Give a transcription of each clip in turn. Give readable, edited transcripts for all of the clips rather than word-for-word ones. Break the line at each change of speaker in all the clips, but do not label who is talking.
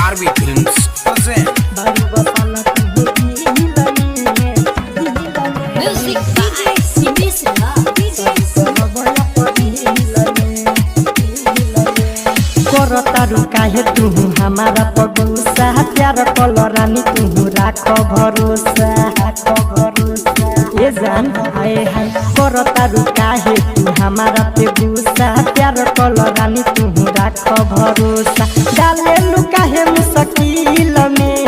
RB films present
Music by Simisla.
करतारू काहे तू हमारा पगुसा प्यार कलरानी तू राख भरोसा ये जान आए हाय करतारू काहे तू हमारा पे गुस्सा प्यार कलरानी तू राख भरोसा डाले लू काहे मुश्किल में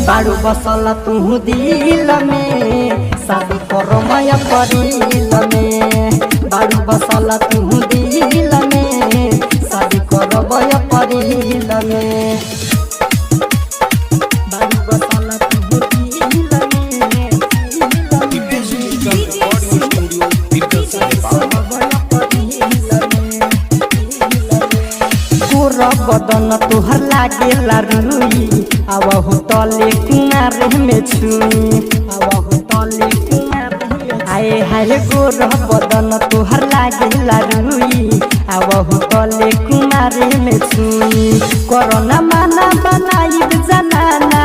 बारू बसल तू दिल में शादी करो माया परिल में बारू बसल तू दिल में शादी करो माया परिल में बारू बसल तू दिल में
ऑडियो स्टूडियो बिल्कुल
पूरा बदन तोहर लागेला रुई आवहु तले किनारे में छुई आवहु तले किनारे आए हाय गोर बदन तोहर लागेला रुई आवहु तले किनारे में छुई कोरोना माना बनाई जनाना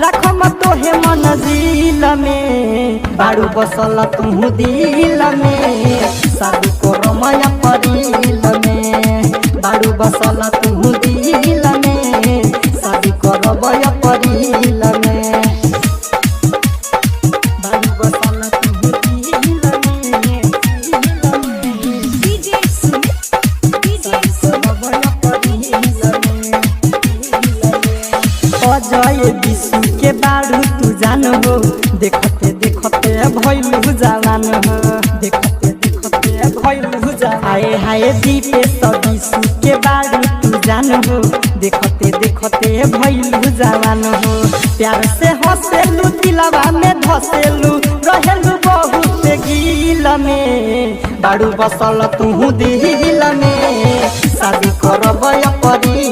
रखम तोहे मन दिल में बारू बसल तू दिल में शादी करो माया परिल में बारू बसल तू दिल में शादी करो माया परिल में बारू बसल तू दिल में
DJ Sumit. DJ
अजय विश्व के बारू तू जान हो देखते देखते भइलु जवान हो देखते देखते भइलु जवान आए हाय दीपे विश्व के बारू तू जान हो देखते देखते भइलु जवान हो प्यार से हंसेलु दिलवा में धसेलु रहेलु बहुत गिल में बारू बसल तू दिल में शादी करब परिल